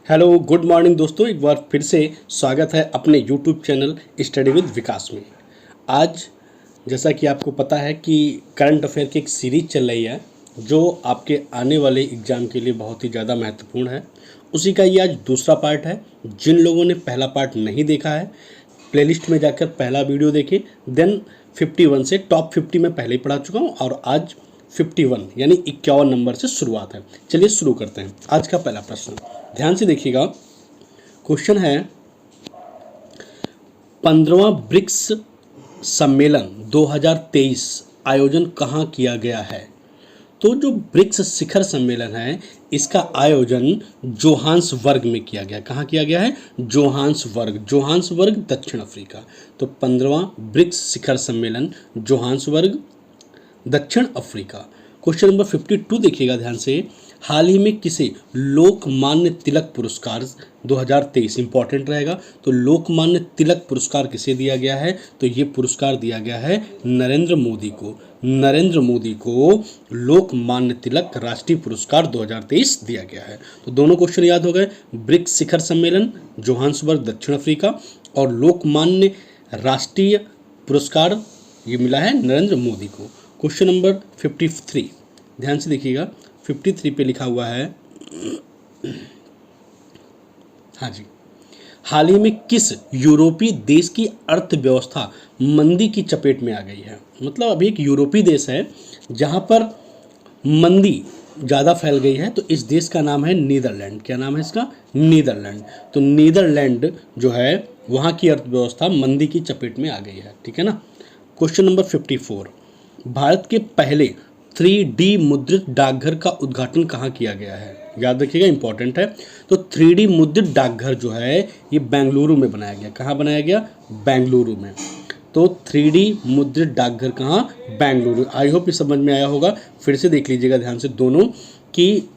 Hello good morning दोस्तों, एक बार फिर से स्वागत है अपने यूट्यूब चैनल स्टडी विद विकास में। आज जैसा कि आपको पता है कि करंट अफेयर की एक सीरीज चल रही है जो आपके आने वाले एग्ज़ाम के लिए बहुत ही ज़्यादा महत्वपूर्ण है। उसी का ये आज दूसरा पार्ट है। जिन लोगों ने पहला पार्ट नहीं देखा है, प्लेलिस्ट में जाकर पहला वीडियो देखें। देन 51 से टॉप 50 में पहले ही पढ़ा चुका हूँ और आज 51 यानी 51 नंबर से शुरुआत है। चलिए शुरू करते हैं। आज का पहला प्रश्न ध्यान से देखिएगा। क्वेश्चन है 15वां ब्रिक्स सम्मेलन 2023 आयोजन कहाँ किया गया है? तो जो ब्रिक्स शिखर सम्मेलन है इसका आयोजन जोहान्सबर्ग में किया गया। कहाँ किया गया है? जोहान्सबर्ग दक्षिण अफ्रीका। तो 15वां ब्रिक्स शिखर सम्मेलन जोहान्सबर्ग दक्षिण अफ्रीका। क्वेश्चन नंबर 52 देखिएगा ध्यान से। हाल ही में किसे लोकमान्य तिलक पुरस्कार 2023 इंपॉर्टेंट रहेगा। तो लोकमान्य तिलक पुरस्कार किसे दिया गया है? तो ये पुरस्कार दिया गया है नरेंद्र मोदी को। नरेंद्र मोदी को लोकमान्य तिलक राष्ट्रीय पुरस्कार 2023 दिया गया है। तो दोनों क्वेश्चन याद हो गए। ब्रिक्स शिखर सम्मेलन जोहान्सबर्ग दक्षिण अफ्रीका और लोकमान्य राष्ट्रीय पुरस्कार ये मिला है नरेंद्र मोदी को। क्वेश्चन नंबर 53 ध्यान से देखिएगा। 53 पे लिखा हुआ है, हाँ जी, हाल ही में किस यूरोपीय देश की अर्थव्यवस्था मंदी की चपेट में आ गई है? मतलब अभी एक यूरोपीय देश है जहां पर मंदी ज़्यादा फैल गई है। तो इस देश का नाम है नीदरलैंड। क्या नाम है इसका? नीदरलैंड। तो नीदरलैंड जो है वहाँ की अर्थव्यवस्था मंदी की चपेट में आ गई है। ठीक है ना। क्वेश्चन नंबर 54 भारत के पहले 3D मुद्रित डाकघर का उद्घाटन कहाँ किया गया है? याद रखिएगा, इंपॉर्टेंट है। तो 3D मुद्रित डाकघर जो है ये बेंगलुरु में बनाया गया। कहाँ बनाया गया? बेंगलुरु में। तो 3D मुद्रित डाकघर कहाँ? बेंगलुरु। आई होप ये समझ में आया होगा। फिर से देख लीजिएगा ध्यान से दोनों कि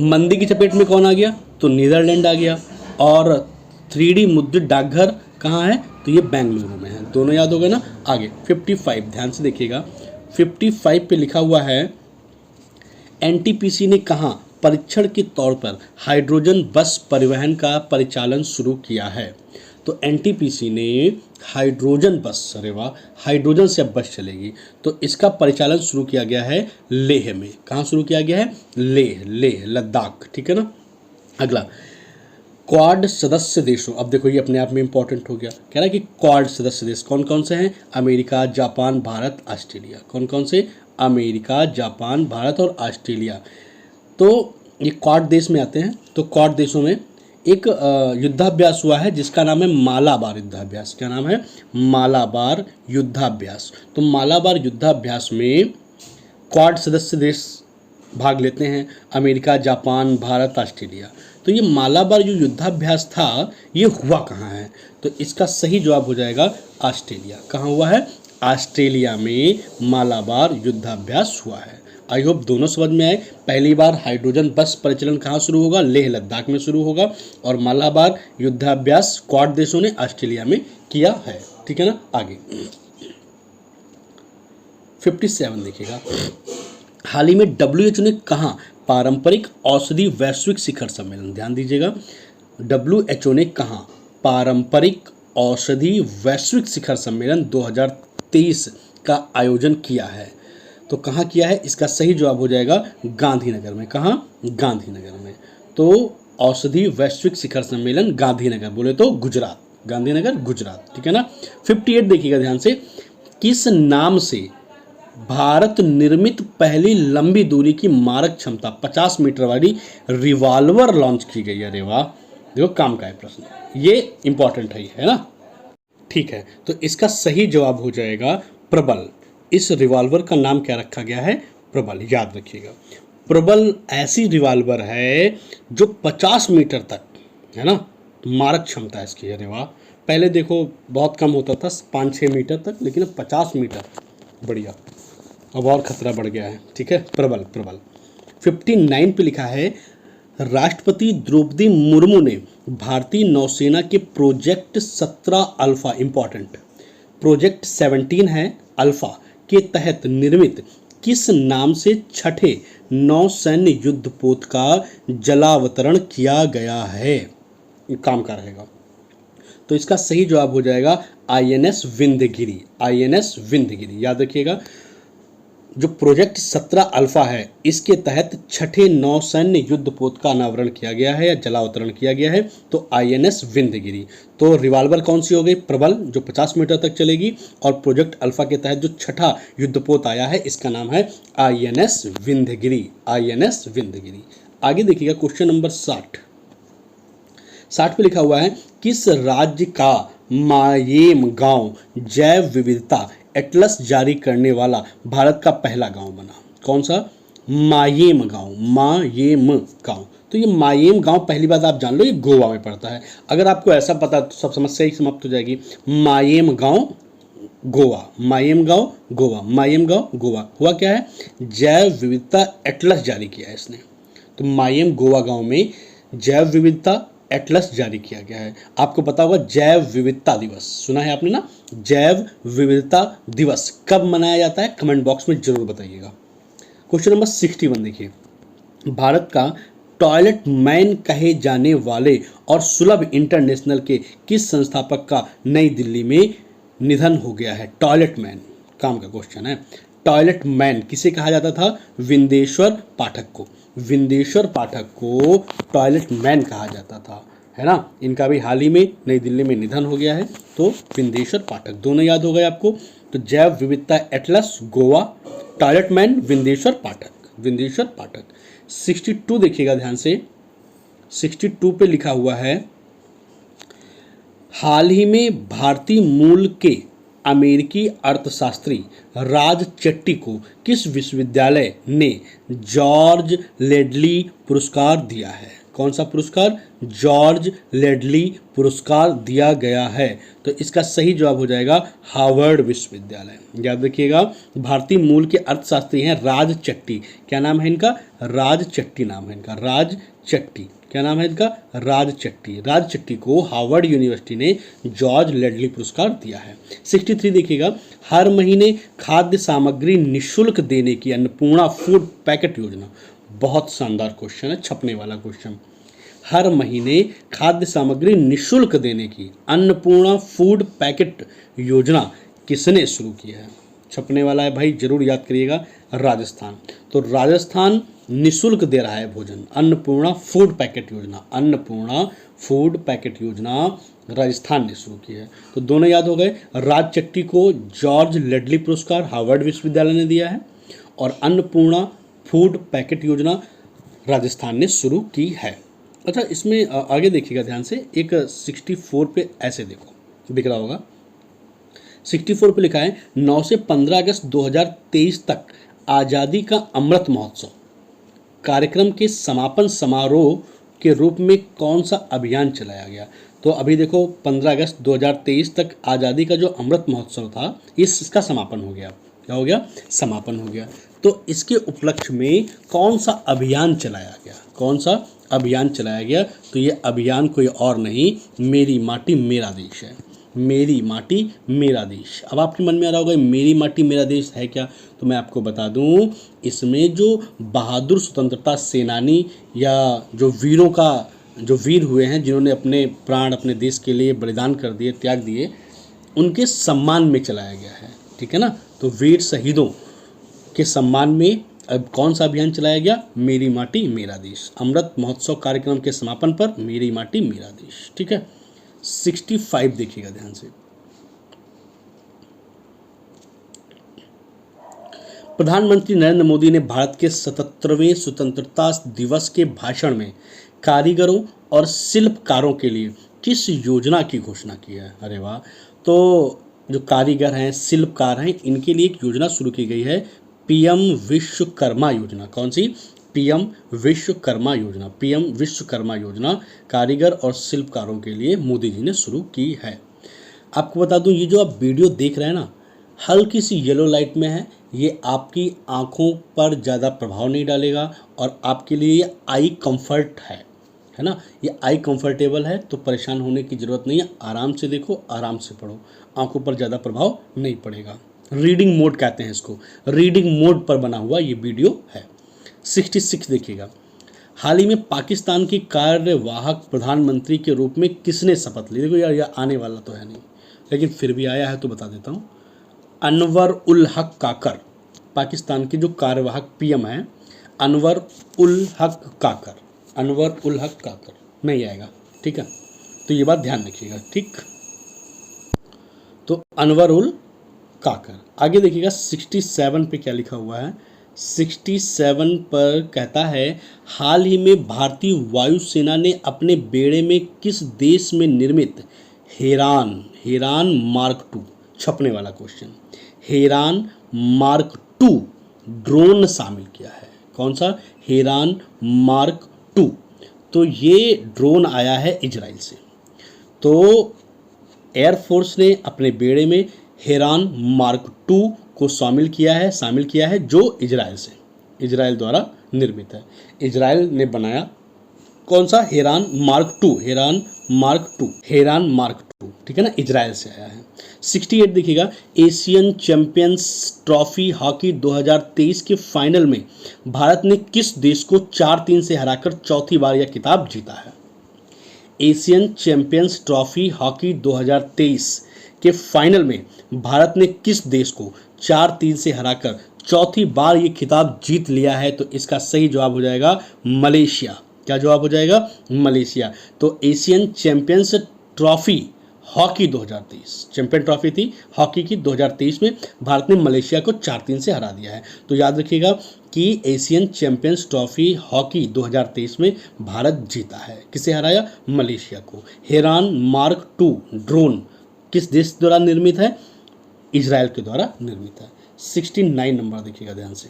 मंदी की चपेट में कौन आ गया? तो नीदरलैंड आ गया। और 3D मुद्रित डाकघर कहाँ है? तो ये बेंगलुरु में है। दोनों याद हो गए ना। आगे 55 ध्यान से देखिएगा। 55 पे लिखा हुआ है एनटीपीसी ने कहाँ परीक्षण के तौर पर हाइड्रोजन बस परिवहन का परिचालन शुरू किया है? तो एनटीपीसी ने हाइड्रोजन बस, अरे वाह, हाइड्रोजन से अब बस चलेगी। तो इसका परिचालन शुरू किया गया है लेह में। कहाँ शुरू किया गया है? लेह लद्दाख। ठीक है ना। अगला क्वाड सदस्य देशों। अब देखो ये अपने आप में इंपॉर्टेंट हो गया। कह रहा है कि क्वाड सदस्य देश कौन कौन से हैं? America, Japan, Bharat, Australia. कौन कौन से? अमेरिका, जापान, भारत और ऑस्ट्रेलिया। तो ये क्वाड देश में आते हैं। तो क्वाड देशों में एक युद्धाभ्यास हुआ है जिसका नाम है मालाबार युद्धाभ्यास। क्या नाम है? मालाबार युद्धाभ्यास। तो मालाबार युद्धाभ्यास में क्वाड सदस्य देश भाग लेते हैं, अमेरिका, जापान, भारत, ऑस्ट्रेलिया। तो ये मालाबार जो युद्धाभ्यास था ये हुआ कहाँ है? तो इसका सही जवाब हो जाएगा ऑस्ट्रेलिया। कहाँ हुआ है? ऑस्ट्रेलिया में मालाबार युद्धाभ्यास हुआ है। आई होप दोनों समझ में आए। पहली बार हाइड्रोजन बस परिचालन कहाँ शुरू होगा? लेह लद्दाख में शुरू होगा। और मालाबार युद्धाभ्यास क्वाड देशों ने ऑस्ट्रेलिया में किया है। ठीक है ना। आगे 57 देखिएगा। हाल ही में WHO ने कहाँ पारंपरिक औषधि वैश्विक शिखर सम्मेलन, ध्यान दीजिएगा, WHO ने कहाँ पारंपरिक औषधि वैश्विक शिखर सम्मेलन 2023 का आयोजन किया है? तो कहाँ किया है? इसका सही जवाब हो जाएगा गांधीनगर में। कहाँ? गांधीनगर में। तो औषधि वैश्विक शिखर सम्मेलन गांधीनगर, बोले तो गुजरात, गांधीनगर गुजरात। ठीक है ना। 58 देखिएगा ध्यान से। किस नाम से भारत निर्मित पहली लंबी दूरी की मारक क्षमता 50 मीटर वाली रिवॉल्वर लॉन्च की गई है? अरे वाह, देखो काम का है प्रश्न, ये इंपॉर्टेंट है ना। ठीक है। तो इसका सही जवाब हो जाएगा प्रबल। इस रिवॉल्वर का नाम क्या रखा गया है? प्रबल। याद रखिएगा, प्रबल ऐसी रिवॉल्वर है जो 50 मीटर तक, है ना, मारक क्षमता है इसकी। अरे वाह, पहले देखो बहुत कम होता था 5-6 मीटर तक, लेकिन अब 50 मीटर, बढ़िया, अब और खतरा बढ़ गया है। ठीक है, प्रबल। 59 पे लिखा है राष्ट्रपति द्रौपदी मुर्मू ने भारतीय नौसेना के प्रोजेक्ट 17 अल्फा, इंपॉर्टेंट, प्रोजेक्ट 17 है अल्फा के तहत निर्मित किस नाम से छठे नौसैन्य युद्धपोत का जलावतरण किया गया है? ये काम का रहेगा। तो इसका सही जवाब हो जाएगा INS विंध्यगिरी। INS विंध्यगिरी याद रखिएगा। जो प्रोजेक्ट 17 अल्फा है इसके तहत छठे नौसैन्य युद्धपोत का अनावरण किया गया है या जलावतरण किया गया है, तो INS विंध्यगिरी। तो रिवाल्वर कौन सी हो गई? प्रबल, जो 50 मीटर तक चलेगी, और प्रोजेक्ट अल्फा के तहत जो छठा युद्धपोत आया है इसका नाम है INS विंध्यगिरी। INS विंध्यगिरी। आगे देखिएगा क्वेश्चन नंबर 60 पे लिखा हुआ है, किस राज्य का मायेम गांव जैव विविधता एटलस जारी करने वाला भारत का पहला गांव बना? कौन सा? मायेम गांव। मायेम गांव। तो ये मायेम गांव पहली बात आप जान लो, ये गोवा में पड़ता है। अगर आपको ऐसा पता तो सब समस्या ही समाप्त हो जाएगी। मायेम गांव गोवा, मायेम गांव गोवा, मायेम गांव गोवा। हुआ क्या है? जैव विविधता एटलस जारी किया है इसने। तो मायेम गोवा गांव में जैव विविधता एटलस जारी किया गया है। आपको पता होगा जैव विविधता दिवस, सुना है आपने ना? जैव विविधता दिवस कब मनाया जाता है? कमेंट बॉक्स में जरूर बताइएगा। क्वेश्चन नंबर 61 देखिए, भारत का टॉयलेट मैन कहे जाने वाले और सुलभ इंटरनेशनल के किस संस्थापक का नई दिल्ली में निधन हो गया है? टॉयलेट मैन काम का क्वेश्चन है। टॉयलेट मैन किसे कहा जाता था? विंदेश्वर पाठक को। विंदेश्वर पाठक को टॉयलेट मैन कहा जाता था, है ना? इनका भी हाल ही में नई दिल्ली में निधन हो गया है। तो विंदेश्वर पाठक, दोनों याद हो गए आपको। तो जैव विविधता atlas Goa, toilet man Vindeshwar Pathak, Vindeshwar Pathak. 62 देखिएगा ध्यान से। 62 पे लिखा हुआ है, हाल ही में भारतीय मूल के अमेरिकी अर्थशास्त्री राज चट्टी को किस विश्वविद्यालय ने जॉर्ज लेडली पुरस्कार दिया है? कौन सा पुरस्कार? जॉर्ज लेडली पुरस्कार दिया गया है। तो इसका सही जवाब हो जाएगा हार्वर्ड विश्वविद्यालय। याद रखिएगा, भारतीय मूल के अर्थशास्त्री हैं राज चट्टी। क्या नाम है इनका? राज चट्टी नाम है इनका, राज चट्टी। क्या नाम है इनका? राज चट्टी। राज चट्टी को हार्वर्ड यूनिवर्सिटी ने जॉर्ज लेडली पुरस्कार दिया है। 63 देखिएगा, हर महीने खाद्य सामग्री निःशुल्क देने की अन्नपूर्णा फूड पैकेट योजना। बहुत शानदार क्वेश्चन है, छपने वाला क्वेश्चन। हर महीने खाद्य सामग्री निःशुल्क देने की अन्नपूर्णा फूड पैकेट योजना किसने शुरू की है? छपने वाला है भाई, जरूर याद करिएगा, राजस्थान। तो राजस्थान निःशुल्क दे रहा है भोजन। अन्नपूर्णा फूड पैकेट योजना, अन्नपूर्णा फूड पैकेट योजना राजस्थान ने शुरू की है। तो दोनों याद हो गए। राज चट्टी को जॉर्ज लेडली पुरस्कार हार्वर्ड विश्वविद्यालय ने दिया है, और अन्नपूर्णा फूड पैकेट योजना राजस्थान ने शुरू की है। अच्छा, इसमें आगे देखिएगा ध्यान से, एक 64 पे ऐसे देखो दिख रहा होगा। 64 पे लिखा है, 9 से 15 अगस्त 2023 तक आज़ादी का अमृत महोत्सव कार्यक्रम के समापन समारोह के रूप में कौन सा अभियान चलाया गया? तो अभी देखो 15 अगस्त 2023 तक आज़ादी का जो अमृत महोत्सव था इसका समापन हो गया। क्या हो गया? समापन हो गया। तो इसके उपलक्ष्य में कौन सा अभियान चलाया गया? कौन सा अभियान चलाया गया? तो ये अभियान कोई और नहीं, मेरी माटी मेरा देश है। मेरी माटी मेरा देश। अब आपके मन में आ रहा होगा मेरी माटी मेरा देश है क्या? तो मैं आपको बता दूं, इसमें जो बहादुर स्वतंत्रता सेनानी या जो वीरों का जो वीर हुए हैं, जिन्होंने अपने प्राण अपने देश के लिए बलिदान कर दिए, त्याग दिए, उनके सम्मान में चलाया गया है। ठीक है ना? तो वीर शहीदों के सम्मान में अब कौन सा अभियान चलाया गया? मेरी माटी मेरा देश। अमृत महोत्सव कार्यक्रम के समापन पर मेरी माटी मेरा देश। ठीक है। 65 देखिएगा ध्यान से। प्रधानमंत्री नरेंद्र मोदी ने भारत के 77वें स्वतंत्रता दिवस के भाषण में कारीगरों और शिल्पकारों के लिए किस योजना की घोषणा की है? अरे वाह! तो जो कारीगर हैं, शिल्पकार हैं, इनके लिए एक योजना शुरू की गई है, पीएम विश्वकर्मा योजना। कौन सी? पीएम विश्वकर्मा योजना। पीएम विश्वकर्मा योजना कारीगर और शिल्पकारों के लिए मोदी जी ने शुरू की है। आपको बता दूं, ये जो आप वीडियो देख रहे हैं ना, हल्की सी येलो लाइट में है। ये आपकी आँखों पर ज़्यादा प्रभाव नहीं डालेगा और आपके लिए ये आई कंफर्ट है ना? ये आई कंफर्टेबल है, तो परेशान होने की ज़रूरत नहीं है। आराम से देखो, आराम से पढ़ो, आँखों पर ज़्यादा प्रभाव नहीं पड़ेगा, रीडिंग मोड कहते हैं इसको, रीडिंग मोड पर बना हुआ ये वीडियो है। 66 देखिएगा, हाल ही में पाकिस्तान की कार्यवाहक प्रधानमंत्री के रूप में किसने शपथ ली? देखो यार, यह आने वाला तो है नहीं, लेकिन फिर भी आया है तो बता देता हूँ। अनवर उल हक काकर, पाकिस्तान के जो कार्यवाहक पीएम हैं, अनवर उल हक काकर, अनवर उल हक काकर नहीं आएगा, ठीक है, तो ये बात ध्यान रखिएगा, ठीक। तो अनवर उल काकर। आगे देखिएगा 67 पे क्या लिखा हुआ है। 67 पर कहता है, हाल ही में भारतीय वायुसेना ने अपने बेड़े में किस देश में निर्मित हेरान मार्क 2, छपने वाला क्वेश्चन, हेरान मार्क 2 ड्रोन शामिल किया है? कौन सा? हेरान मार्क 2। तो ये ड्रोन आया है इजराइल से। तो एयरफोर्स ने अपने बेड़े में हेरान मार्क 2 को शामिल किया है जो इजराइल द्वारा निर्मित है। इजराइल ने बनाया कौन सा? हेरान मार्क 2, ठीक है ना, इजराइल से आया है। 68 देखिएगा, एशियन चैंपियंस ट्रॉफी हॉकी 2023 के फाइनल में भारत ने किस देश को 4-3 से हराकर चौथी बार यह खिताब जीता है? एशियन चैंपियंस ट्रॉफी हॉकी 2023 के फाइनल में भारत ने किस देश को 4-3 से हराकर चौथी बार ये खिताब जीत लिया है? तो इसका सही जवाब हो जाएगा मलेशिया। क्या जवाब हो जाएगा? मलेशिया। तो Asian champions trophy hockey 2023, champion trophy थी हॉकी की 2023 में, भारत ने मलेशिया को 4-3 से हरा दिया है। तो याद रखिएगा कि एशियन चैंपियंस ट्रॉफी हॉकी 2023 में भारत जीता है। किसे हराया? मलेशिया को। हेरान मार्क 2 ड्रोन किस देश द्वारा निर्मित है? इजराइल के द्वारा निर्मित है। 69 नंबर देखिएगा ध्यान से।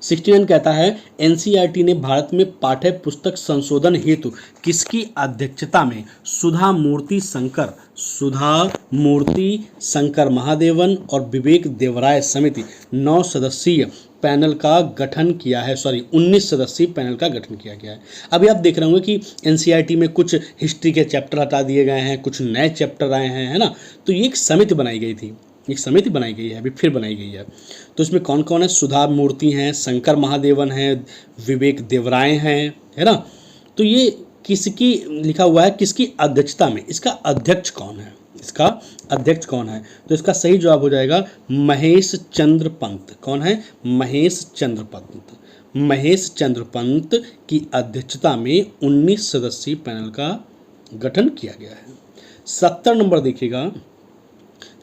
69 कहता है, एनसीईआरटी ने भारत में पाठ्य पुस्तक संशोधन हेतु किसकी अध्यक्षता में सुधा मूर्ति शंकर महादेवन और विवेक देवराय समिति 9 सदस्यीय पैनल का गठन किया है? 19 सदस्यीय पैनल का गठन किया गया है। अभी आप देख रहे होंगे कि एनसीईआरटी में कुछ हिस्ट्री के चैप्टर हटा दिए गए हैं, कुछ नए चैप्टर आए हैं, है ना। तो ये एक समिति बनाई गई थी, एक समिति बनाई गई है, अभी फिर बनाई गई है। तो इसमें कौन कौन है? सुधा मूर्ति हैं, शंकर महादेवन हैं, विवेक देवराय हैं, है ना। तो ये किसकी लिखा हुआ है, किसकी अध्यक्षता में? इसका अध्यक्ष कौन है? तो इसका सही जवाब हो जाएगा महेश चंद्र पंत। कौन है? महेश चंद्र पंत की अध्यक्षता में 19 सदस्यीय पैनल का गठन किया गया है। 70 नंबर देखिएगा,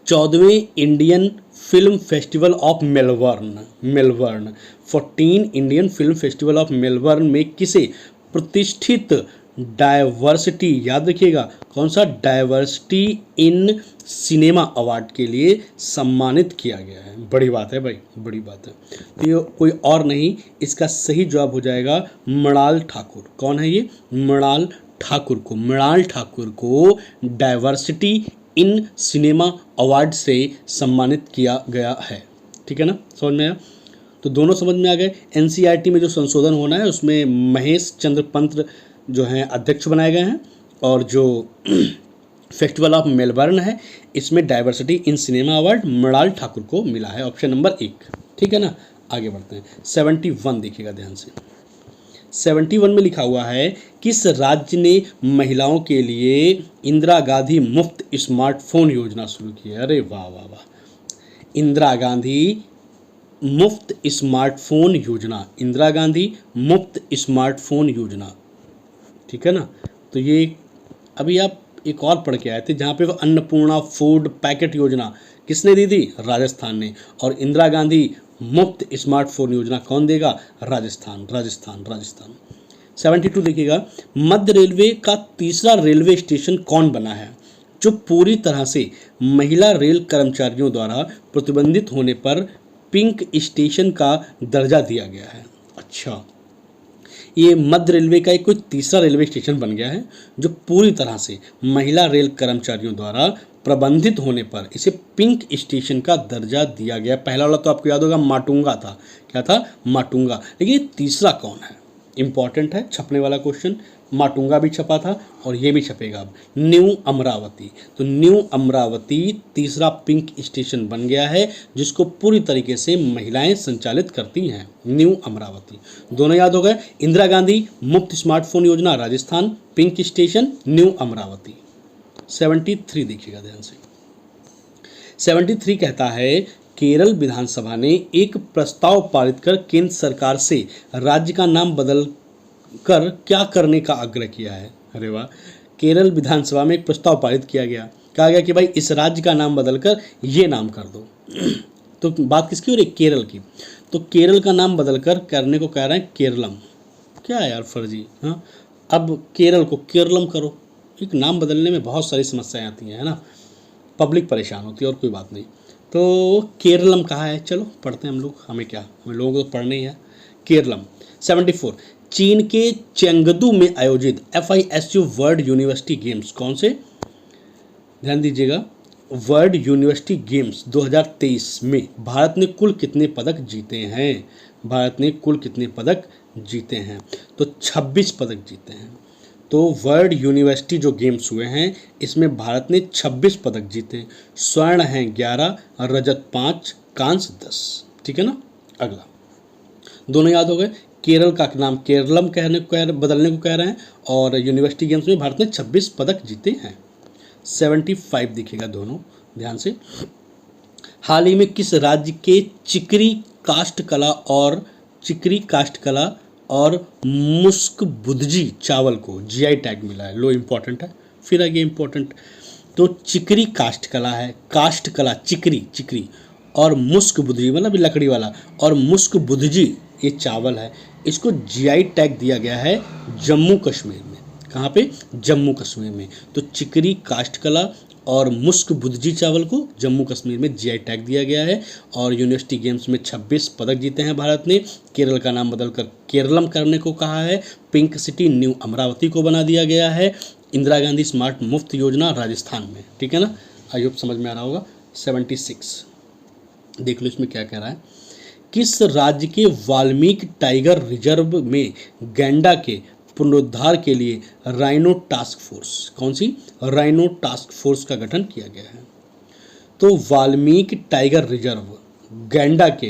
14वें Indian film festival of Melbourne 14 Indian film festival of Melbourne में किसे प्रतिष्ठित डायवर्सिटी, याद रखिएगा कौन सा? डायवर्सिटी इन सिनेमा अवार्ड के लिए सम्मानित किया गया है? बड़ी बात है भाई, बड़ी बात है। तो ये कोई और नहीं, इसका सही जवाब हो जाएगा मृणाल ठाकुर। कौन है ये? मृणाल ठाकुर को डायवर्सिटी इन सिनेमा अवार्ड से सम्मानित किया गया है, ठीक है ना। समझ में आया? तो दोनों समझ में आ गए। एनसीईआरटी में जो संशोधन होना है उसमें महेश चंद्र पंत जो हैं अध्यक्ष बनाए गए हैं, और जो फेस्टिवल ऑफ मेलबर्न है इसमें diversity in cinema award Mrinal Thakur को मिला है। ऑप्शन नंबर 1, ठीक है ना। आगे बढ़ते हैं। 71 देखिएगा ध्यान से। 71 में लिखा हुआ है, किस राज्य ने महिलाओं के लिए इंदिरा गांधी मुफ्त स्मार्टफोन योजना शुरू की है? अरे वाह वाह वाह, इंदिरा गांधी मुफ्त स्मार्टफोन योजना, ठीक है ना। तो ये अभी आप एक और पढ़ के आए थे जहाँ पे वो अन्नपूर्णा फूड पैकेट योजना किसने दी थी? राजस्थान ने। और इंदिरा गांधी मुफ्त स्मार्टफोन योजना कौन देगा? राजस्थान। 72 देखिएगा, मध्य रेलवे का तीसरा रेलवे स्टेशन कौन बना है जो पूरी तरह से महिला रेल कर्मचारियों द्वारा प्रतिबंधित होने पर पिंक स्टेशन का दर्जा दिया गया है? अच्छा, ये मध्य रेलवे का एक कोई तीसरा रेलवे स्टेशन बन गया है जो पूरी तरह से महिला रेल कर्मचारियों द्वारा प्रबंधित होने पर इसे पिंक स्टेशन का दर्जा दिया गया। पहला वाला तो आपको याद होगा माटुंगा था। क्या था? माटुंगा। लेकिन ये तीसरा कौन है? इंपॉर्टेंट है, छपने वाला क्वेश्चन। माटुंगा भी छपा था और ये भी छपेगा अब, न्यू अमरावती। तो न्यू अमरावती तीसरा पिंक स्टेशन बन गया है जिसको पूरी तरीके से महिलाएं संचालित करती हैं, न्यू अमरावती। दोनों याद हो गए। इंदिरा गांधी मुफ्त स्मार्टफोन योजना Rajasthan, pink station new Amravati. 73 देखिएगा ध्यान से। 73 कहता है केरल विधानसभा ने एक प्रस्ताव पारित कर केंद्र सरकार से राज्य का नाम बदल कर क्या करने का आग्रह किया है। अरे वाह, केरल विधानसभा में एक प्रस्ताव पारित किया गया, कहा गया कि भाई इस राज्य का नाम बदलकर ये नाम कर दो। तो बात किसकी हो रही है? केरल की। तो केरल का नाम बदलकर करने को कह रहे हैं केरलम। क्या है यार फर्जी। हाँ, अब केरल को केरलम करो। एक नाम बदलने में बहुत सारी समस्याएं आती हैं, है ना, पब्लिक परेशान होती है और कोई बात नहीं। तो केरलम कहाँ है, चलो पढ़ते हैं हम लोग, हमें क्या, हमें लोगों को तो पढ़ना ही है। केरलम। 74 चीन के चेंगदू में आयोजित FISU वर्ल्ड यूनिवर्सिटी गेम्स कौन से, ध्यान दीजिएगा, वर्ल्ड यूनिवर्सिटी गेम्स 2023 में भारत ने कुल कितने पदक जीते हैं? भारत ने कुल कितने पदक जीते हैं? तो 26 पदक जीते हैं। तो वर्ल्ड यूनिवर्सिटी जो गेम्स हुए हैं इसमें भारत ने 26 पदक जीते, स्वर्ण हैं 11, रजत 5, कांस्य 10। ठीक है ना। अगला, दोनों याद हो गए। केरल का नाम केरलम बदलने को कह रहे हैं और यूनिवर्सिटी गेम्स में भारत ने 26 पदक जीते हैं। 75 देखिएगा दोनों ध्यान से। हाल ही में किस राज्य के चिकरी काष्ठकला और मुस्क बुदजी चावल को GI टैग मिला है? लो इम्पोर्टेंट है, फिर आगे इम्पोर्टेंट। तो चिकरी काष्ठकला चिकरी और मुस्क बुदजी मतलब लकड़ी वाला, और मुस्क बुदजी ये चावल है, इसको GI टैग दिया गया है जम्मू कश्मीर में। कहाँ पे? जम्मू कश्मीर में। तो चिकरी काष्ठकला और मुस्क बुदजी चावल को जम्मू कश्मीर में GI टैग दिया गया है। और यूनिवर्सिटी गेम्स में 26 पदक जीते हैं भारत ने। केरल का नाम बदलकर केरलम करने को कहा है। पिंक सिटी न्यू अमरावती को बना दिया गया है। इंदिरा गांधी स्मार्ट मुफ्त योजना राजस्थान में। ठीक है ना, आई होप समझ में आ रहा होगा। 76 देख लो इसमें क्या कह रहा है। किस राज्य के वाल्मीकि टाइगर रिजर्व में गैंडा के पुनरुद्धार के लिए राइनो टास्क फोर्स, कौन सी? राइनो टास्क फोर्स का गठन किया गया है? तो वाल्मीकि टाइगर रिजर्व गैंडा के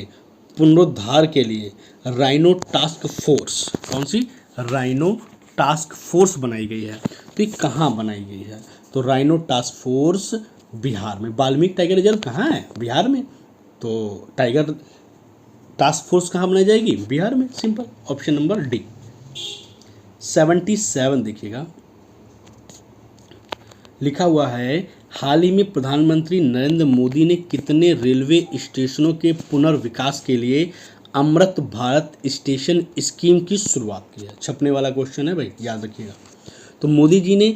पुनरुद्धार के लिए राइनो टास्क फोर्स, कौन सी? राइनो टास्क फोर्स बनाई गई है। तो ये कहाँ बनाई गई है? तो राइनो टास्क फोर्स बिहार में। वाल्मीकि टाइगर रिजर्व कहाँ है? बिहार में। तो टाइगर टास्क फोर्स कहाँ बनाई जाएगी? बिहार में। Simple, option number D. 77 देखिएगा, लिखा हुआ है हाल ही में प्रधानमंत्री नरेंद्र मोदी ने कितने रेलवे स्टेशनों के पुनर्विकास के लिए अमृत भारत स्टेशन स्कीम की शुरुआत की है? छपने वाला क्वेश्चन है भाई, याद रखिएगा। तो मोदी जी ने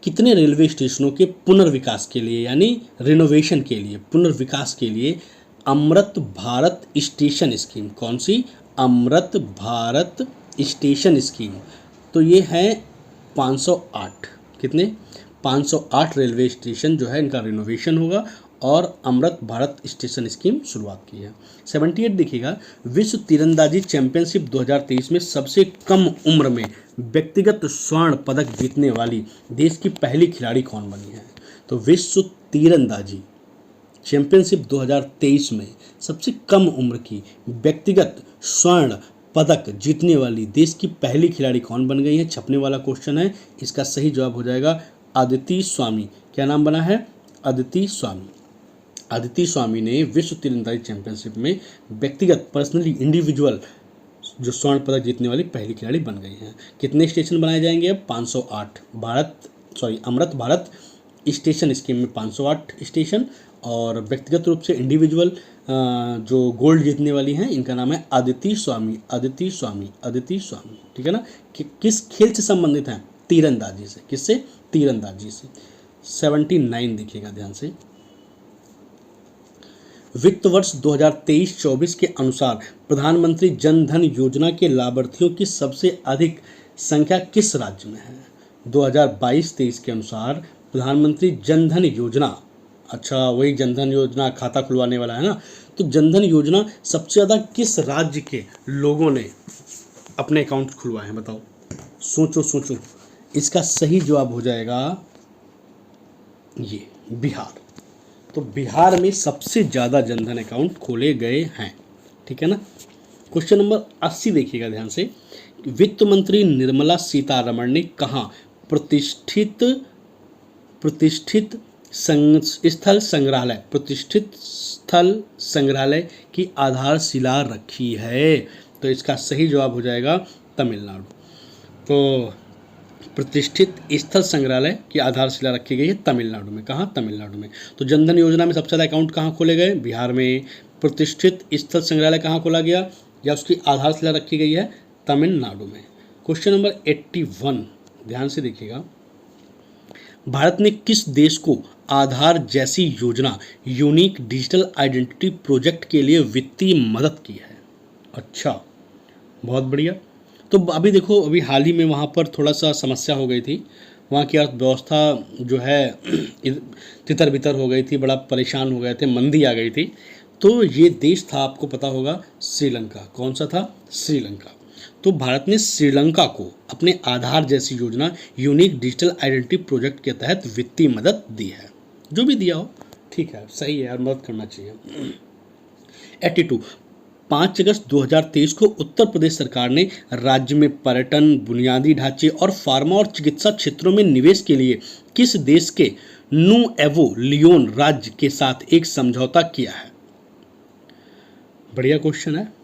कितने रेलवे स्टेशनों के पुनर्विकास के लिए यानी रिनोवेशन के लिए, पुनर्विकास के लिए अमृत भारत स्टेशन स्कीम, कौन सी? Amrit Bharat station scheme. तो ये है 508, कितने? 508 रेलवे स्टेशन जो है इनका रिनोवेशन होगा और अमृत भारत स्टेशन स्कीम शुरुआत की है। 78 देखिएगा, विश्व तीरंदाजी चैंपियनशिप 2023 में सबसे कम उम्र में व्यक्तिगत स्वर्ण पदक जीतने वाली देश की पहली खिलाड़ी कौन बनी है? तो विश्व तीरंदाजी चैंपियनशिप 2023 में सबसे कम उम्र की व्यक्तिगत स्वर्ण पदक जीतने वाली देश की पहली खिलाड़ी कौन बन गई है? छपने वाला क्वेश्चन है। इसका सही जवाब हो जाएगा अदिति स्वामी। क्या नाम बना है? अदिति स्वामी। अदिति स्वामी ने विश्व तीरंदाजी चैंपियनशिप में व्यक्तिगत पर्सनली इंडिविजुअल जो स्वर्ण पदक जीतने वाली पहली खिलाड़ी बन गई हैं। कितने स्टेशन बनाए जाएंगे अब? 508। अमृत भारत स्टेशन स्कीम में 508 स्टेशन, और व्यक्तिगत रूप से इंडिविजुअल जो गोल्ड जीतने वाली हैं इनका नाम है अदिति स्वामी। ठीक है ना। किस खेल से संबंधित हैं? तीरंदाजी से। किससे? तीरंदाजी से। 79 देखिएगा ध्यान से। वित्त वर्ष 2023-24 के अनुसार प्रधानमंत्री जन धन योजना के लाभार्थियों की सबसे अधिक संख्या किस राज्य में है? 2022-23 के अनुसार प्रधानमंत्री जन धन योजना, अच्छा वही जन धन योजना खाता खुलवाने वाला है ना, तो जन धन योजना सबसे ज़्यादा किस राज्य के लोगों ने अपने अकाउंट खुलवाए हैं बताओ? सोचो सोचो, इसका सही जवाब हो जाएगा ये बिहार। तो बिहार में सबसे ज़्यादा जनधन अकाउंट खोले गए हैं, ठीक है ना। क्वेश्चन नंबर 80 देखिएगा ध्यान से। वित्त मंत्री निर्मला सीतारमण ने कहा प्रतिष्ठित स्थल संग्रहालय की आधारशिला रखी है? तो इसका सही जवाब हो जाएगा तमिलनाडु। तो प्रतिष्ठित स्थल संग्रहालय की आधारशिला रखी गई है तमिलनाडु में। कहाँ? तमिलनाडु में। तो जनधन योजना में सबसे ज़्यादा अकाउंट कहाँ खोले गए? बिहार में। प्रतिष्ठित स्थल संग्रहालय कहाँ खोला गया या उसकी आधारशिला रखी गई है? तमिलनाडु में। क्वेश्चन नंबर 81 ध्यान से देखिएगा। भारत ने किस देश को आधार जैसी योजना यूनिक डिजिटल आइडेंटिटी प्रोजेक्ट के लिए वित्तीय मदद की है? अच्छा, बहुत बढ़िया। तो अभी देखो, अभी हाल ही में वहाँ पर थोड़ा सा समस्या हो गई थी, वहाँ की अर्थव्यवस्था जो है तितर बितर हो गई थी, बड़ा परेशान हो गए थे, मंदी आ गई थी। तो ये देश था, आपको पता होगा, श्रीलंका। कौन सा था? श्रीलंका। तो भारत ने श्रीलंका को अपने आधार जैसी योजना यूनिक डिजिटल आइडेंटिटी प्रोजेक्ट के तहत वित्तीय मदद दी है। जो भी दिया हो ठीक है, सही है, और मदद करना चाहिए। 82 5 अगस्त 2023 को उत्तर प्रदेश सरकार ने राज्य में पर्यटन, बुनियादी ढांचे और फार्मा और चिकित्सा क्षेत्रों में निवेश के लिए किस देश के नुएवो लियोन राज्य के साथ एक समझौता किया है? बढ़िया क्वेश्चन है।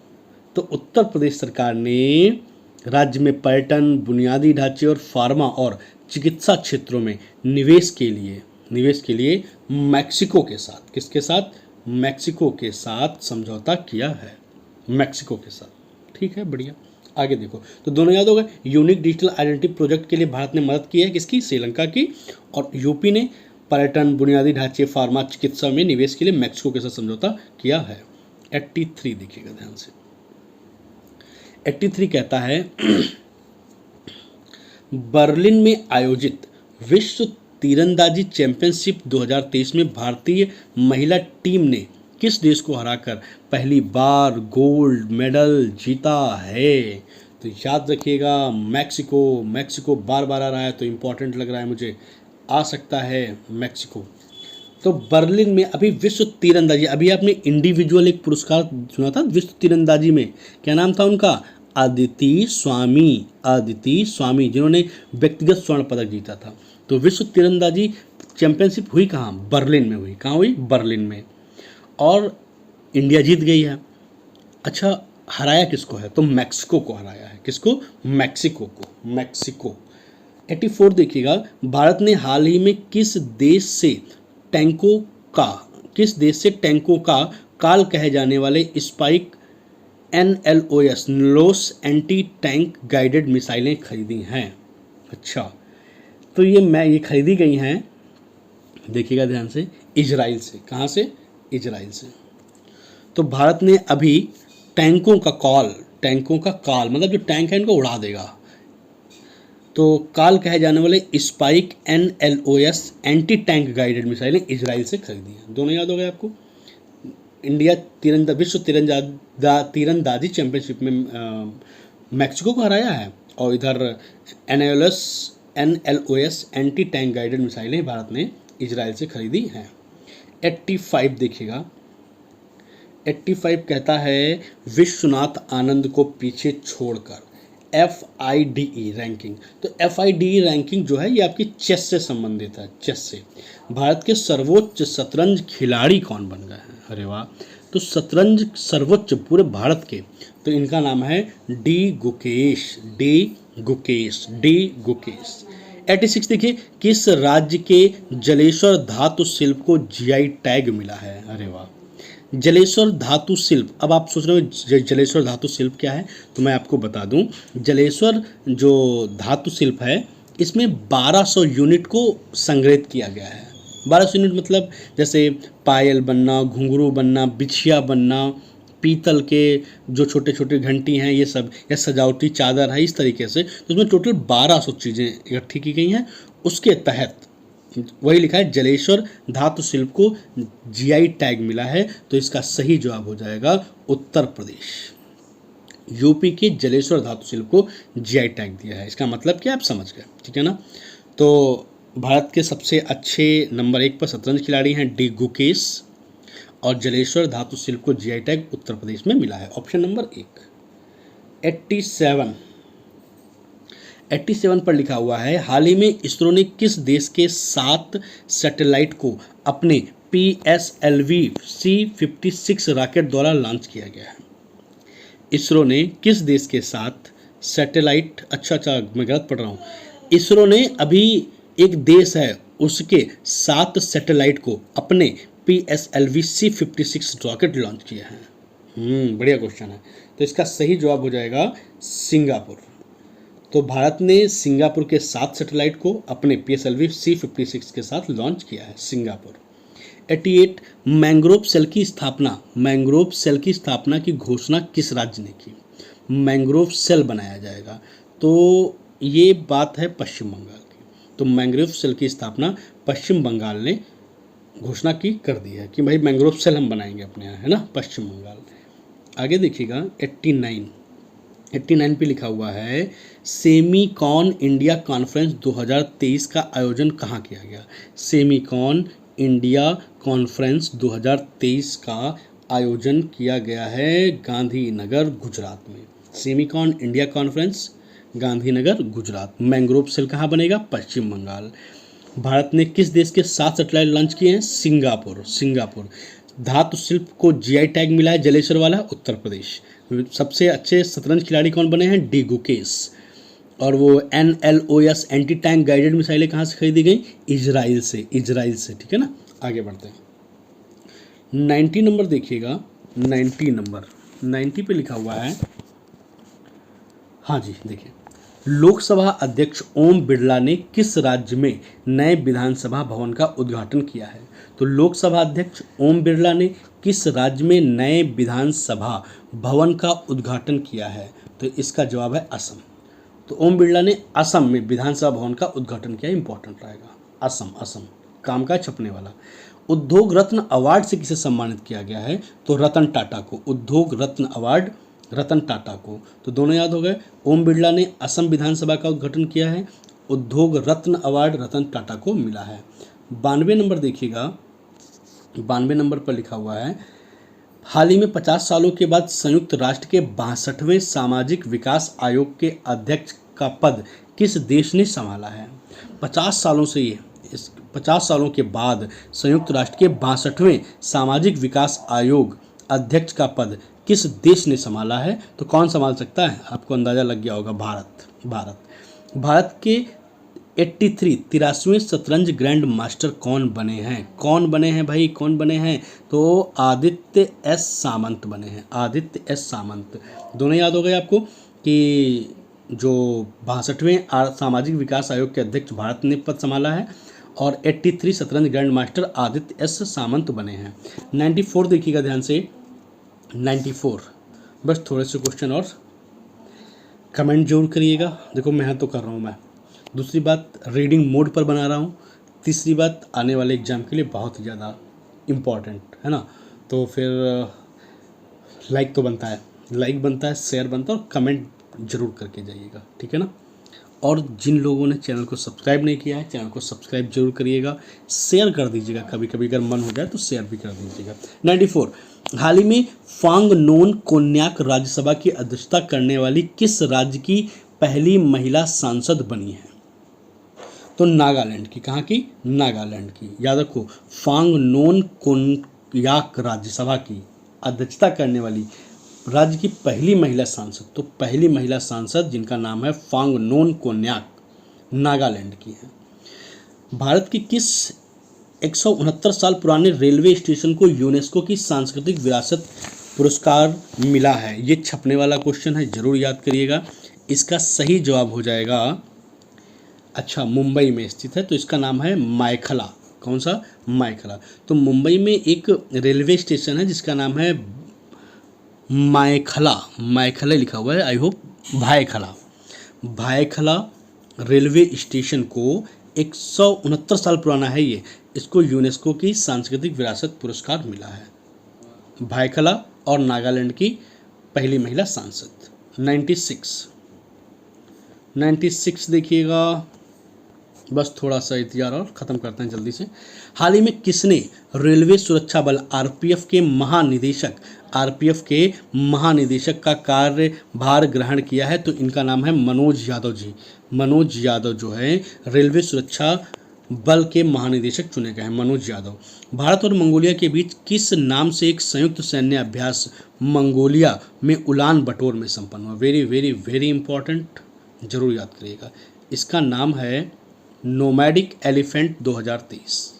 तो उत्तर प्रदेश सरकार ने राज्य में पर्यटन, बुनियादी ढांचे और फार्मा और चिकित्सा क्षेत्रों में निवेश के लिए मैक्सिको के साथ, किसके साथ? मैक्सिको के साथ समझौता किया है, मैक्सिको के साथ। ठीक है, बढ़िया। आगे देखो, तो दोनों याद हो गए। यूनिक डिजिटल आइडेंटिटी प्रोजेक्ट के लिए भारत ने मदद की है, किसकी? श्रीलंका की। और यूपी ने पर्यटन, बुनियादी ढांचे, फार्मा, चिकित्सा में निवेश के लिए मैक्सिको के साथ समझौता किया है। 83 देखिएगा ध्यान से। 83 कहता है बर्लिन में आयोजित विश्व तीरंदाजी चैंपियनशिप 2023 में भारतीय महिला टीम ने किस देश को हराकर पहली बार गोल्ड मेडल जीता है? तो याद रखिएगा, मैक्सिको। मैक्सिको बार बार आ रहा है तो इम्पोर्टेंट लग रहा है मुझे, आ सकता है मैक्सिको। तो बर्लिन में अभी विश्व तीरंदाजी, अभी आपने इंडिविजुअल एक पुरस्कार सुना था विश्व तीरंदाजी में, क्या नाम था उनका? अदिति स्वामी, जिन्होंने व्यक्तिगत स्वर्ण पदक जीता था। तो विश्व तीरंदाजी चैंपियनशिप हुई कहाँ? बर्लिन में हुई। कहाँ हुई? बर्लिन में। और इंडिया जीत गई है। अच्छा, हराया किसको है? तो मैक्सिको को हराया है। किसको? मैक्सिको को। मैक्सिको। 84 देखिएगा। भारत ने हाल ही में किस देश से टैंकों का काल कहे जाने वाले स्पाइक NLOS नलोस एंटी टैंक गाइडेड मिसाइलें खरीदी हैं? अच्छा, तो ये खरीदी गई हैं, देखिएगा ध्यान से, इजराइल से। कहाँ से? इजराइल से। तो भारत ने अभी टैंकों का काल मतलब जो टैंक है इनको उड़ा देगा, तो काल कहे जाने वाले Spike NLOS anti tank guided मिसाइलें इजराइल से खरीदी हैं। दोनों याद हो गए आपको। इंडिया विश्व तीरंदाजी चैंपियनशिप में मैक्सिको को हराया है, और इधर NLOS एंटी टैंक गाइडेड मिसाइलें भारत ने इजराइल से खरीदी हैं। 85 देखिएगा। 85 कहता है विश्वनाथ आनंद को पीछे छोड़कर FIDE रैंकिंग। तो FIDE रैंकिंग जो है ये आपकी चेस से संबंधित है। चेस से भारत के सर्वोच्च शतरंज खिलाड़ी कौन बन गए हैं? अरे वाह। तो शतरंज सर्वोच्च पूरे भारत के, तो इनका नाम है डी गुकेश। 86 देखिए, किस राज्य के जलेश्वर धातु शिल्प को GI टैग मिला है? अरे वाह, जलेश्वर धातु शिल्प। अब आप सोच रहे हो जलेश्वर धातु शिल्प क्या है, तो मैं आपको बता दूं। जलेश्वर जो धातु शिल्प है इसमें 1200 यूनिट को संग्रहित किया गया है। 1200 यूनिट मतलब जैसे पायल बनना, घुंघरू बनना, बिछिया बनना, पीतल के जो छोटे छोटे घंटी हैं ये सब, या सजावटी चादर है, इस तरीके से। तो इसमें टोटल 1200 चीज़ें इकट्ठी की गई हैं। उसके तहत वही लिखा है जलेश्वर धातु शिल्प को GI टैग मिला है। तो इसका सही जवाब हो जाएगा उत्तर प्रदेश। यूपी के जलेश्वर धातु शिल्प को जीआई टैग दिया है। इसका मतलब क्या आप समझ गए, ठीक है ना। तो भारत के सबसे अच्छे नंबर 1 पर शतरंज खिलाड़ी हैं डी गुकेश, और जलेश्वर धातु शिल्प को जीआई टैग उत्तर प्रदेश में मिला है। Option number 1। 87 पर लिखा हुआ है, हाल ही में इसरो ने किस देश के 7 सैटेलाइट को अपने PSLV C56 रॉकेट द्वारा लॉन्च किया गया है। इसरो ने किस देश के 7 सैटेलाइट, अच्छा मैं गलत पढ़ रहा हूँ, इसरो ने अभी एक देश है उसके 7 सैटेलाइट को अपने PSLV C56 रॉकेट लॉन्च किया है। बढ़िया क्वेश्चन है। तो इसका सही जवाब हो जाएगा सिंगापुर। तो भारत ने सिंगापुर के 7 सैटेलाइट को अपने PSLV C56 के साथ लॉन्च किया है, सिंगापुर। 88 मैंग्रोव सेल की स्थापना की घोषणा किस राज्य ने की? मैंग्रोव सेल बनाया जाएगा, तो ये बात है पश्चिम बंगाल की। तो मैंग्रोव सेल की स्थापना पश्चिम बंगाल ने घोषणा कर दी है कि भाई मैंग्रोव सेल हम बनाएंगे अपने यहाँ, है ना, पश्चिम बंगाल। आगे देखिएगा 89 पे लिखा हुआ है, सेमीकॉन इंडिया कॉन्फ्रेंस 2023 का आयोजन कहाँ किया गया? सेमीकॉन इंडिया कॉन्फ्रेंस 2023 का आयोजन किया गया है गांधीनगर, गुजरात में। Semicon India conference Gandhinagar, Gujarat. Mangrove cell कहाँ बनेगा? पश्चिम बंगाल। भारत ने किस देश के 7 सैटेलाइट लॉन्च किए हैं? सिंगापुर। धातु शिल्प को जीआई टैग मिला है जलेश्वर वाला, उत्तर प्रदेश। सबसे अच्छे शतरंज खिलाड़ी कौन बने हैं? डी गुकेश। और वो NLOS एंटी टैंक गाइडेड मिसाइलें कहाँ से खरीदी गई? इजराइल से, ठीक है ना। आगे बढ़ते हैं। 90 नंबर देखिएगा, 90 पे लिखा हुआ है, हाँ जी देखिए, लोकसभा अध्यक्ष ओम बिरला ने किस राज्य में नए विधानसभा भवन का उद्घाटन किया है? तो लोकसभा अध्यक्ष ओम बिरला ने किस राज्य में नए विधानसभा भवन का उद्घाटन किया है? तो इसका जवाब है असम। तो ओम बिरला ने असम में विधानसभा भवन का उद्घाटन किया, इंपॉर्टेंट रहेगा। असम काम का छपने वाला। उद्योग रत्न अवार्ड से किसे सम्मानित किया गया है? तो रतन टाटा को। उद्योग रत्न अवार्ड रतन टाटा को। तो दोनों याद हो गए। ओम बिरला ने असम विधानसभा का उद्घाटन किया है, उद्योग रत्न अवार्ड रतन टाटा को मिला है। 92 नंबर देखिएगा, 92 नंबर पर लिखा हुआ है, हाल ही में 50 सालों के बाद संयुक्त राष्ट्र के 62वें सामाजिक विकास आयोग के अध्यक्ष का पद किस देश ने संभाला है? 50 सालों के बाद संयुक्त राष्ट्र के 62वें सामाजिक विकास आयोग अध्यक्ष का पद किस देश ने संभाला है? तो कौन संभाल सकता है? आपको अंदाजा लग गया होगा, भारत के 83वें शतरंज ग्रैंड मास्टर कौन बने हैं? तो आदित्य एस सामंत बने हैं, आदित्य एस सामंत। दोनों याद हो गए आपको कि जो 62वें सामाजिक विकास आयोग के अध्यक्ष भारत ने पद संभाला है, और 83 शतरंज ग्रैंड मास्टर आदित्य एस सामंत बने हैं। 94 देखिएगा ध्यान से, 94 बस थोड़े से क्वेश्चन और कमेंट जरूर करिएगा। देखो मेहनत तो कर रहा हूँ मैं। दूसरी बात, रीडिंग मोड पर बना रहा हूँ। तीसरी बात, आने वाले एग्जाम के लिए बहुत ही ज़्यादा इम्पॉर्टेंट है ना। तो फिर लाइक तो बनता है, शेयर बनता है, और कमेंट जरूर करके जाइएगा, ठीक है ना। और जिन लोगों ने चैनल को सब्सक्राइब नहीं किया है, चैनल को सब्सक्राइब जरूर करिएगा, शेयर कर दीजिएगा, कभी कभी अगर मन हो जाए तो शेयर भी कर दीजिएगा। 94 हाल ही में फांग नोन कोन्याक राज्यसभा की अध्यक्षता करने वाली किस राज्य की पहली महिला सांसद बनी है? तो नागालैंड की। कहाँ की? नागालैंड की। याद रखो, फांग नोन कोन्याक राज्यसभा की अध्यक्षता करने वाली राज्य की पहली महिला सांसद, तो पहली महिला सांसद जिनका नाम है फांग नोन कोन्याक, नागालैंड की है। भारत की किस 169 साल पुराने रेलवे स्टेशन को यूनेस्को की सांस्कृतिक विरासत पुरस्कार मिला है? ये छपने वाला क्वेश्चन है, जरूर याद करिएगा। इसका सही जवाब हो जाएगा, अच्छा, मुंबई में स्थित है, तो इसका नाम है मायखला। कौन सा? मायखला। तो मुंबई में एक रेलवे स्टेशन है जिसका नाम है मायखला लिखा हुआ है, I hope Byculla railway station को 169 साल पुराना है ये, इसको यूनेस्को की सांस्कृतिक विरासत पुरस्कार मिला है। भायखला और नागालैंड की पहली महिला सांसद। 96 देखिएगा, बस थोड़ा सा इंतजार और ख़त्म करते हैं जल्दी से। हाल ही में किसने रेलवे सुरक्षा बल आरपीएफ के महानिदेशक का कार्यभार ग्रहण किया है? तो इनका नाम है मनोज यादव जी। मनोज यादव जो है रेलवे सुरक्षा बल के महानिदेशक चुने गए हैं, मनोज यादव। भारत और मंगोलिया के बीच किस नाम से एक संयुक्त सैन्य अभ्यास मंगोलिया में उलान बटोर में संपन्न हुआ? वेरी वेरी वेरी इंपॉर्टेंट, जरूर याद करिएगा। इसका नाम है नोमैडिक एलिफेंट 2023।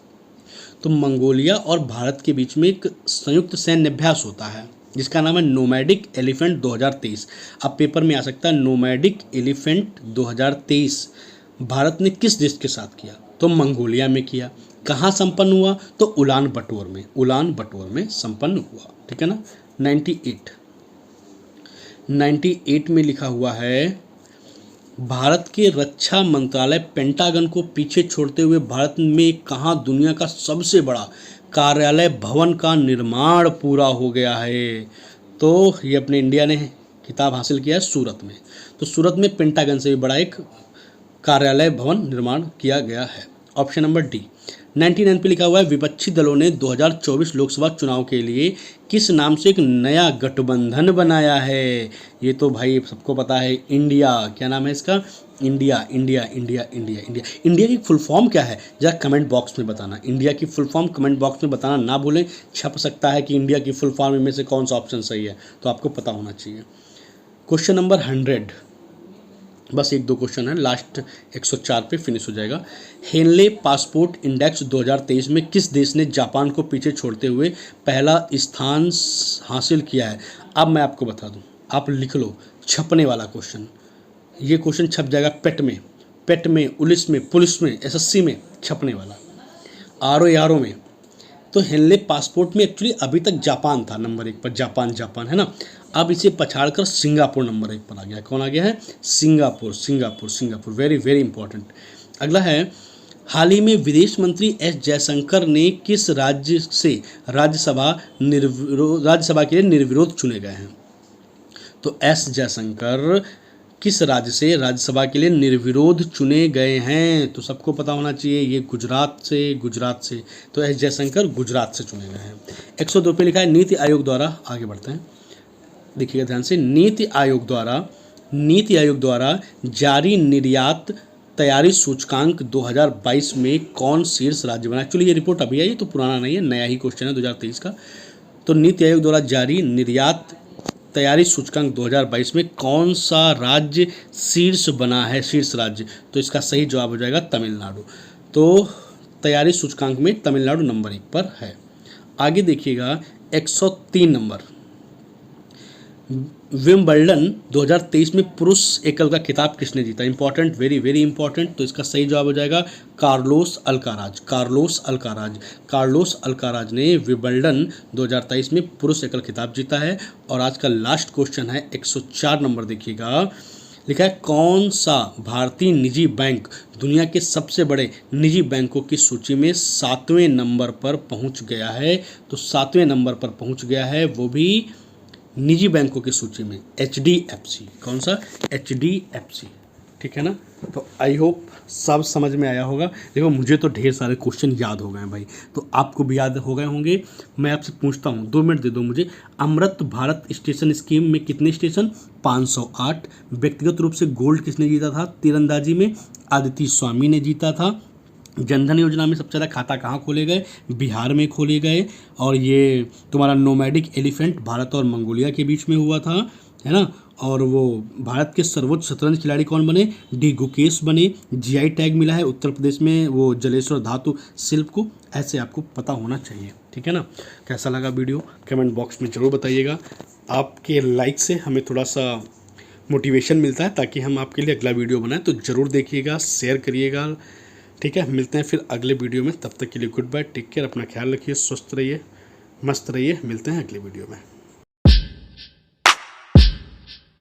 तो मंगोलिया और भारत के बीच में एक संयुक्त सैन्य अभ्यास होता है जिसका नाम है नोमैडिक एलिफेंट 2023। अब पेपर में आ सकता है नोमैडिक एलिफेंट 2023 भारत ने किस देश के साथ किया? तो मंगोलिया में किया। कहाँ संपन्न हुआ? तो उलान बटोर में संपन्न हुआ। ठीक है ना। 98 में लिखा हुआ है, भारत के रक्षा मंत्रालय पेंटागन को पीछे छोड़ते हुए भारत में कहाँ दुनिया का सबसे बड़ा कार्यालय भवन का निर्माण पूरा हो गया है? तो ये अपने इंडिया ने खिताब हासिल किया है सूरत में। तो सूरत में पेंटागन से भी बड़ा एक कार्यालय भवन निर्माण किया गया है। Option number D. 99 पे लिखा हुआ है, विपक्षी दलों ने 2024 लोकसभा चुनाव के लिए किस नाम से एक नया गठबंधन बनाया है? ये तो भाई सबको पता है, इंडिया। क्या नाम है इसका? इंडिया। इंडिया की फुल फॉर्म क्या है? जरा कमेंट बॉक्स में बताना। इंडिया की फुल फॉर्म कमेंट बॉक्स में बताना ना भूलें। छप सकता है कि इंडिया की फुल फॉर्म में से कौन सा ऑप्शन सही है, तो आपको पता होना चाहिए। क्वेश्चन नंबर 100, बस 1-2 क्वेश्चन है, लास्ट 104 पे फिनिश हो जाएगा। हेनले पासपोर्ट इंडेक्स 2023 में किस देश ने जापान को पीछे छोड़ते हुए पहला स्थान हासिल किया है? अब मैं आपको बता दूं, आप लिख लो, छपने वाला क्वेश्चन। ये क्वेश्चन छप जाएगा पेट में, उलिस में, पुलिस में, एसएससी में छपने वाला, आरओ में। तो हेनले पासपोर्ट में एक्चुअली अभी तक जापान था नंबर 1 पर, जापान है ना। अब इसे पछाड़कर सिंगापुर नंबर 1 पर आ गया। कौन आ गया है? सिंगापुर। Very very important. अगला है, हाल ही में विदेश मंत्री एस जयशंकर ने किस राज्य से राज्यसभा के लिए निर्विरोध चुने गए हैं? तो एस जयशंकर किस राज्य से राज्यसभा के लिए निर्विरोध चुने गए हैं? तो सबको पता होना चाहिए, ये गुजरात से। तो एस जयशंकर गुजरात से चुने गए हैं। 102 पे लिखा है, नीति आयोग द्वारा, आगे बढ़ते हैं, देखिएगा ध्यान से, नीति आयोग द्वारा जारी निर्यात तैयारी सूचकांक 2022 में कौन शीर्ष राज्य बना? एक्चुअली ये रिपोर्ट अभी आई है, तो पुराना नहीं है, नया ही क्वेश्चन है 2023 का। तो नीति आयोग द्वारा जारी निर्यात तैयारी सूचकांक 2022 में कौन सा राज्य शीर्ष बना है? शीर्ष राज्य, तो इसका सही जवाब हो जाएगा तमिलनाडु। तो तैयारी सूचकांक में तमिलनाडु नंबर 1 पर है। आगे देखिएगा 103 नंबर, विंबलडन 2023 में पुरुष एकल का खिताब किसने जीता? Important, very very important. तो इसका सही जवाब हो जाएगा कार्लोस अल्काराज ने विंबलडन 2023 में पुरुष एकल खिताब जीता है। और आज का लास्ट क्वेश्चन है 104 नंबर, देखिएगा, लिखा है, कौन सा भारतीय निजी बैंक दुनिया के सबसे बड़े निजी बैंकों की सूची में 7वें नंबर पर पहुंच गया है? तो 7वें नंबर पर पहुंच गया है, वो भी निजी बैंकों की सूची में, HDFC। कौन सा? HDFC। ठीक है ना। तो आई होप सब समझ में आया होगा। देखो, मुझे तो ढेर सारे क्वेश्चन याद हो गए हैं भाई, तो आपको भी याद हो गए होंगे। मैं आपसे पूछता हूँ, 2 मिनट दे दो मुझे। अमृत भारत स्टेशन स्कीम में कितने स्टेशन? 508। व्यक्तिगत रूप से गोल्ड किसने जीता था तीरंदाजी में? आदिति स्वामी ने जीता था। जनधन योजना में सबसे ज़्यादा खाता कहाँ खोले गए? बिहार में खोले गए। और ये तुम्हारा नोमैडिक एलिफेंट भारत और मंगोलिया के बीच में हुआ था, है ना। और वो भारत के सर्वोच्च शतरंज खिलाड़ी कौन बने? डी गुकेश बने। GI टैग मिला है उत्तर प्रदेश में वो जलेश्वर धातु शिल्प को। ऐसे आपको पता होना चाहिए। ठीक है ना। कैसा लगा वीडियो कमेंट बॉक्स में ज़रूर बताइएगा। आपके लाइक से हमें थोड़ा सा मोटिवेशन मिलता है ताकि हम आपके लिए अगला वीडियो बनाएं। तो ज़रूर देखिएगा, शेयर करिएगा। ठीक है, मिलते हैं फिर अगले वीडियो में। तब तक के लिए गुड बाय, टेक केयर, अपना ख्याल रखिए, स्वस्थ रहिए, मस्त रहिए। मिलते हैं अगले वीडियो में।